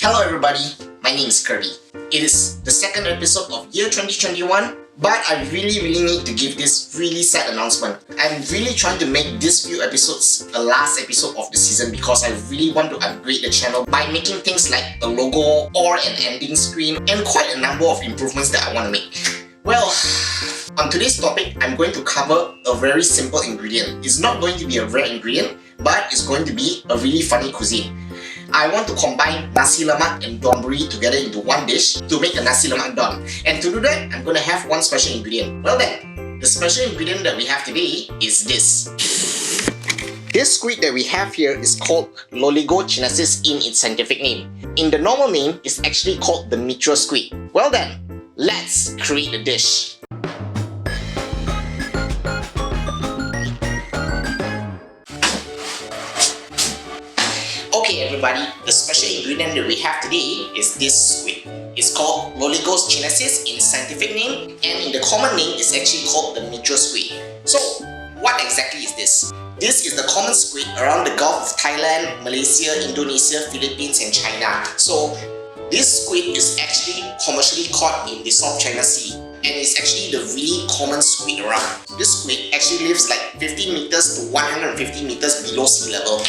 Hello everybody, my name is Kirby. It is the second episode of year 2021, but I really need to give this really sad announcement. I'm really trying to make these few episodes the last episode of the season because I really want to upgrade the channel by making things like a logo or an ending screen and quite a number of improvements that I want to make. Well, on today's topic, I'm going to cover a very simple ingredient. It's not going to be a rare ingredient, but it's going to be a really funny cuisine. I want to combine Nasi Lemak and Donburi together into one dish to make a Nasi Lemak Don. And to do that, I'm going to have one special ingredient. Well then, the special ingredient that we have today is this. This squid that we have here is called Loligo Chinesis in its scientific name. In the normal name, it's actually called the Mitre Squid. Well then, let's create the dish. Okay everybody, the special ingredient that we have today is this squid. It's called Loligo Chinesis in its scientific name, and in the common name it's actually called the Mitre Squid. So, what exactly is this? This is the common squid around the Gulf of Thailand, Malaysia, Indonesia, Philippines and China. So, this squid is actually commercially caught in the South China Sea, and it's actually the really common squid around. This squid actually lives like 50 meters to 150 meters below sea level.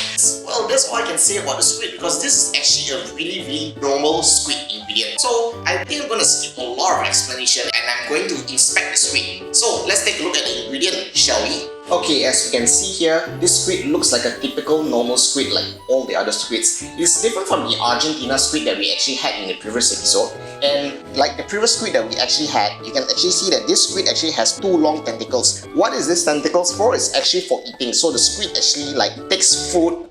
Well, that's all I can say about the squid because this is actually a really normal squid ingredient. So I think I'm going to skip a lot of explanation and I'm going to inspect the squid. So let's take a look at the ingredient, shall we? Okay, as you can see here, this squid looks like a typical normal squid like all the other squids. It's different from the Argentina squid that we actually had in the previous episode. And like the previous squid that we actually had, you can actually see that this squid actually has two long tentacles. What is this tentacles for? It's actually for eating. So the squid actually like takes food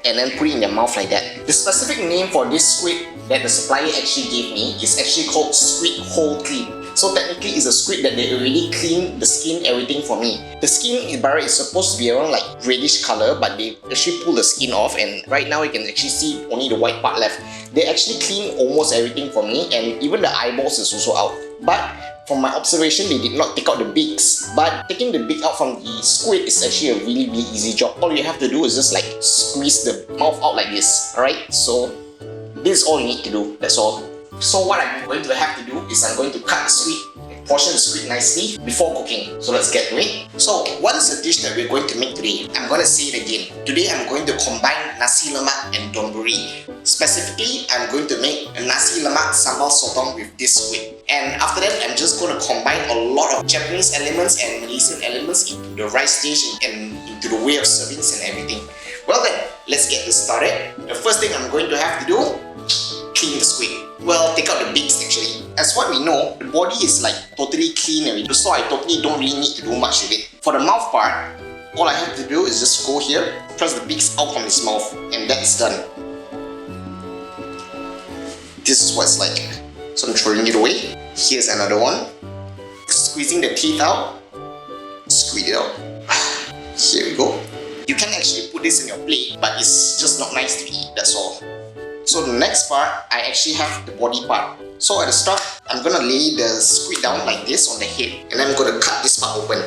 and then put it in their mouth like that. The specific name for this squid that the supplier actually gave me is actually called Squid Whole Clean. So technically it's a squid that they already clean the skin, everything for me. The skin by right is supposed to be around like reddish color, but they actually pull the skin off and right now you can actually see only the white part left. They actually clean almost everything for me and even the eyeballs is also out. But from my observation, they did not take out the beaks. But taking the beak out from the squid is actually a really easy job. All you have to do is just like squeeze the mouth out like this. Alright, so this is all you need to do, that's all. So what I'm going to have to do is I'm going to cut the squid, portion the squid nicely before cooking. So let's get to it. So what is the dish that we're going to make today? I'm going to say it again. Today I'm going to combine Nasi Lemak and Donburi. Specifically, I'm going to make a Nasi Lemak Sambal Sotong with this squid. And after that, I'm just going to combine a lot of Japanese elements and Malaysian elements into the rice dish and into the way of servings and everything. Well then, let's get this started. The first thing I'm going to have to do, clean the squid. Well, take out the beaks actually. As what we know, the body is like totally clean already, so I totally don't really need to do much with it. For the mouth part, all I have to do is just go here, press the beaks out from his mouth, and that's done. This is what it's like. So I'm throwing it away. Here's another one. Squeezing the teeth out. Squeeze it out. Here we go. You can actually put this in your plate, but it's just not nice to eat, that's all. So the next part, I actually have the body part. So at the start, I'm gonna lay the squid down like this on the head, and then I'm gonna cut this part open.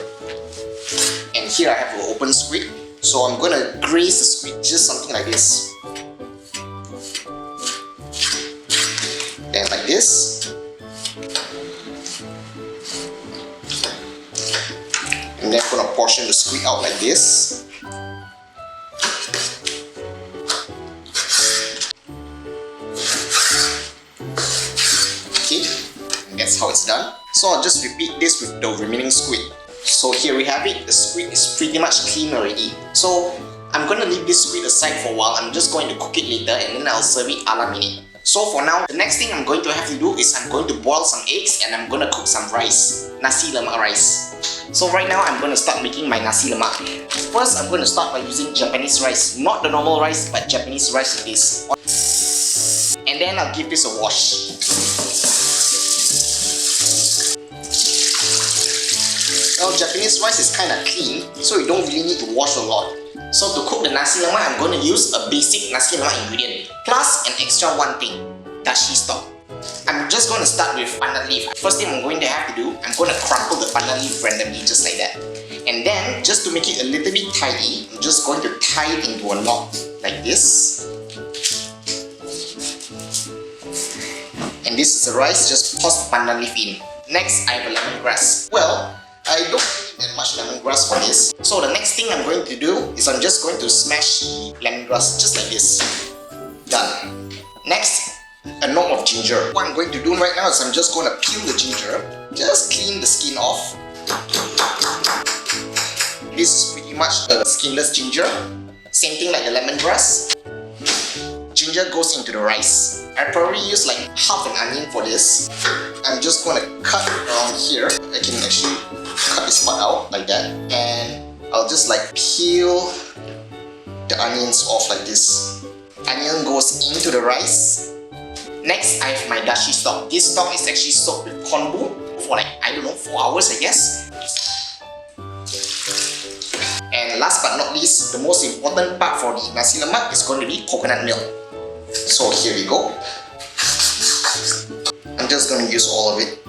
And here I have an open squid, so I'm gonna graze the squid just something like this. Then like this. And then I'm gonna portion the squid out like this. That's how it's done. So I'll just repeat this with the remaining squid. So here we have it. The squid is pretty much clean already. So I'm going to leave this squid aside for a while. I'm just going to cook it later and then I'll serve it a la minute. So for now, the next thing I'm going to have to do is I'm going to boil some eggs and I'm going to cook some rice. Nasi Lemak rice. So right now I'm going to start making my Nasi Lemak. First I'm going to start by using Japanese rice. Not the normal rice, but Japanese rice it is. And then I'll give this a wash. Well, Japanese rice is kind of clean, so you don't really need to wash a lot. So to cook the Nasi Lemak, I'm going to use a basic Nasi Lemak ingredient, plus an extra one thing, dashi stock. I'm just going to start with pandan leaf. First thing I'm going to have to do, I'm going to crumple the pandan leaf randomly just like that. And then, just to make it a little bit tidy, I'm just going to tie it into a knot like this. And this is the rice, just toss the pandan leaf in. Next, I have a lemongrass. Well, I don't need that much lemongrass for this. So the next thing I'm going to do is I'm just going to smash the lemongrass just like this. Done. Next, a knob of ginger. What I'm going to do right now is I'm just going to peel the ginger. Just clean the skin off. This is pretty much a skinless ginger. Same thing like the lemongrass. Ginger goes into the rice. I probably use like half an onion for this. I'm just going to cut around here. I can actually cut this part out like that. And I'll just like peel the onions off like this. Onion goes into the rice. Next, I have my dashi stock. This stock is actually soaked with konbu for like, I don't know, 4 hours I guess. And last but not least, the most important part for the nasi lemak is going to be coconut milk. So here we go. I'm just going to use all of it.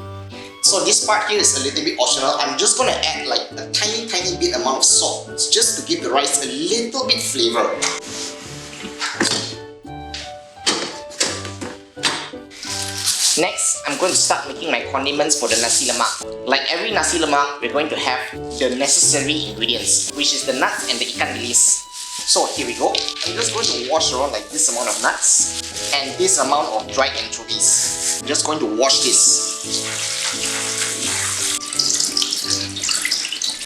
So this part here is a little bit optional. I'm just going to add like a tiny bit amount of salt just to give the rice a little bit flavor. Next, I'm going to start making my condiments for the nasi lemak. Like every nasi lemak, we're going to have the necessary ingredients, which is the nuts and the ikan bilis. So here we go. I'm just going to wash around like this amount of nuts and this amount of dried anchovies. I'm just going to wash this.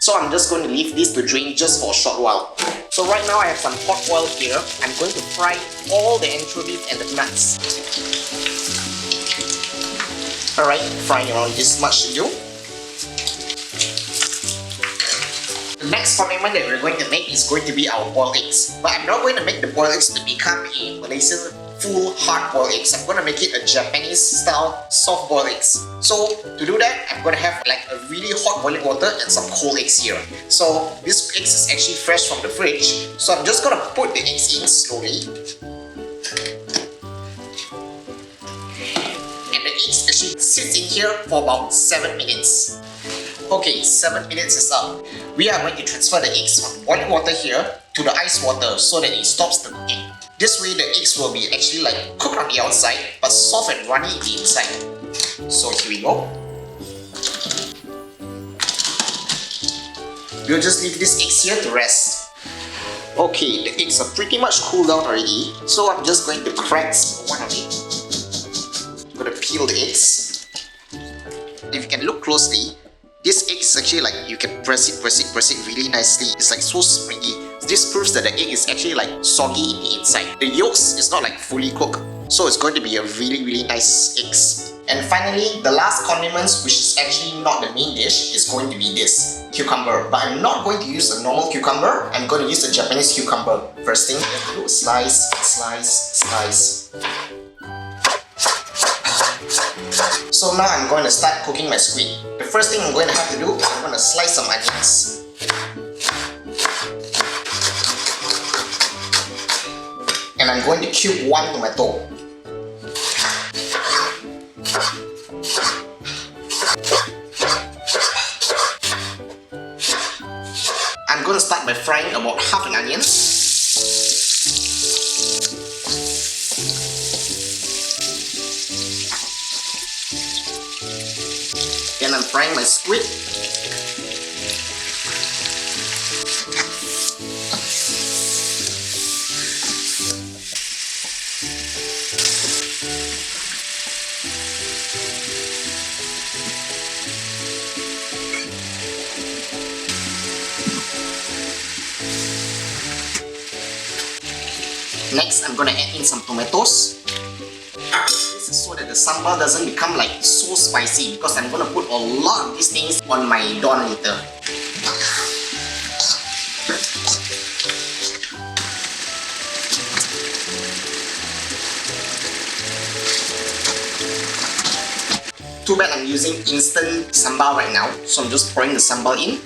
So I'm just going to leave this to drain just for a short while. So right now I have some hot oil here. I'm going to fry all the anchovies and the nuts. Alright, frying around this much to do. The next condiment that we're going to make is going to be our boiled eggs. But I'm not going to make the boiled eggs to become a Malaysian full hard boiled eggs. I'm going to make it a Japanese style soft boiled eggs. So to do that, I'm going to have like a really hot boiling water and some cold eggs here. So this eggs is actually fresh from the fridge. So I'm just going to put the eggs in slowly. And the eggs actually sits in here for about 7 minutes. Okay, 7 minutes is up. We are going to transfer the eggs from boiling water here to the ice water so that it stops the cooking. This way the eggs will be actually like cooked on the outside but soft and runny in the inside. So here we go. We'll just leave these eggs here to rest. Okay, the eggs are pretty much cooled down already. So I'm just going to crack one of it. I'm going to peel the eggs. If you can look closely, this egg is actually like, you can press it really nicely. It's like so springy. This proves that the egg is actually like soggy in the inside. The yolks is not like fully cooked. So it's going to be a really nice eggs. And finally, the last condiments, which is actually not the main dish, is going to be this cucumber. But I'm not going to use a normal cucumber. I'm going to use a Japanese cucumber. First thing, do slice. So now I'm going to start cooking my squid. The first thing I'm going to have to do is I'm going to slice some onions. And I'm going to cube 1 tomato. I'm going to start by frying about half an onion. Then I'm frying my squid. Next, I'm gonna add in some tomatoes. This is so that the sambal doesn't become like so spicy because I'm gonna put a lot of these things on my don later. Too bad I'm using instant sambal right now, so I'm just pouring the sambal in.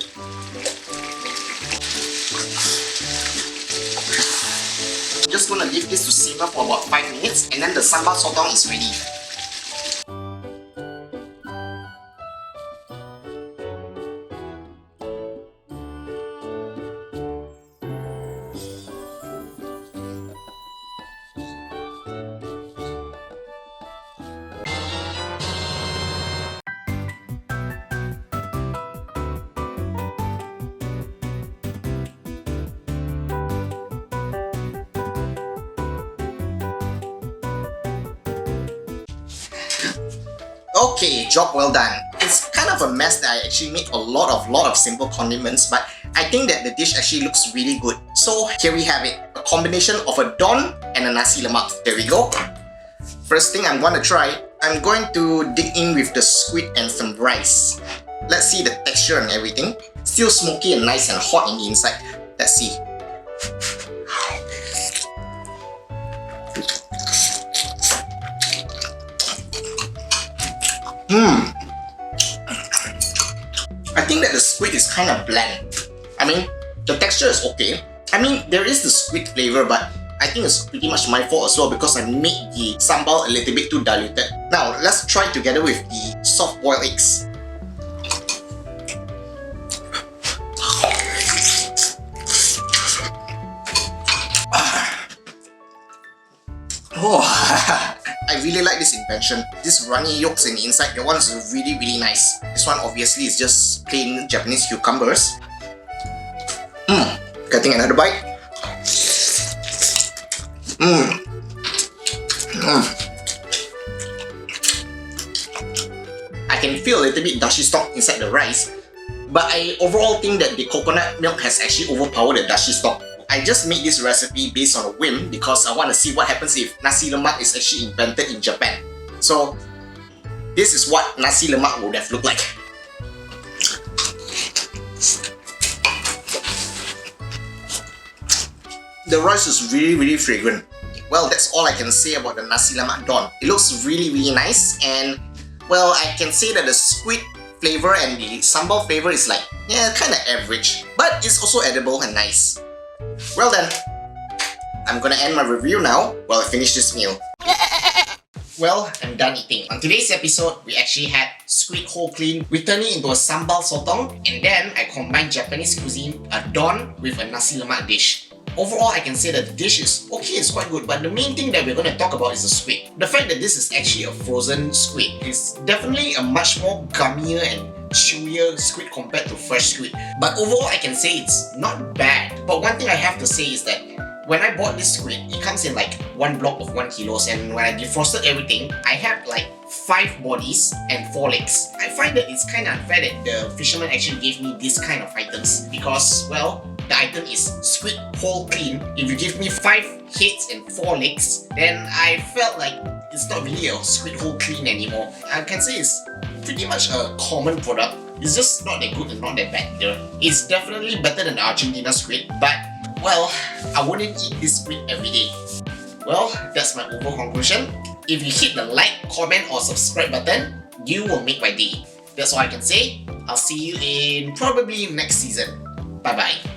Just gonna leave this to simmer for about 5 minutes and then the sambal sotong is ready. Okay, job well done. It's kind of a mess that I actually made a lot of simple condiments, but I think that the dish actually looks really good. So here we have it, a combination of a don and a nasi lemak. There we go. First thing I'm going to try, I'm going to dig in with the squid and some rice. Let's see the texture and everything. Still smoky and nice and hot in the inside. Let's see. I think that the squid is kind of bland. I mean, the texture is okay. I mean, there is the squid flavor, but I think it's pretty much my fault as well because I made the sambal a little bit too diluted. Now, let's try together with the soft boiled eggs. Oh, I really like this invention. This runny yolks in the inside, the one's really nice. This one obviously is just plain Japanese cucumbers. Getting another bite. I can feel a little bit dashi stock inside the rice, but I overall think that the coconut milk has actually overpowered the dashi stock. I just made this recipe based on a whim because I want to see what happens if Nasi Lemak is actually invented in Japan. So this is what Nasi Lemak would have looked like. The rice is really fragrant. Well, that's all I can say about the Nasi Lemak Don. It looks really nice, and well, I can say that the squid flavor and the sambal flavor is like, yeah, kind of average, but it's also edible and nice. Well then, I'm gonna end my review now while I finish this meal. Well, I'm done eating. On today's episode, we actually had Squid Whole Clean, we turned it into a Sambal Sotong, and then I combined Japanese cuisine, a don, with a Nasi Lemak dish. Overall, I can say that the dish is okay, it's quite good, but the main thing that we're going to talk about is the squid. The fact that this is actually a frozen squid is definitely a much more gummier and chewier squid compared to fresh squid. But overall, I can say it's not bad. But one thing I have to say is that when I bought this squid, it comes in like one block of 1 kilo, and when I defrosted everything, I had like 5 bodies and 4 legs. I find that it's kind of unfair that the fisherman actually gave me this kind of items because, well, the item is Squid Whole Clean. If you give me 5 heads and 4 legs, then I felt like it's not really a Squid Whole Clean anymore. I can say it's pretty much a common product. It's just not that good and not that bad either. It's definitely better than the Argentina squid, but well, I wouldn't eat this squid every day. Well, that's my overall conclusion. If you hit the like, comment or subscribe button, you will make my day. That's all I can say. I'll see you in probably next season. Bye bye.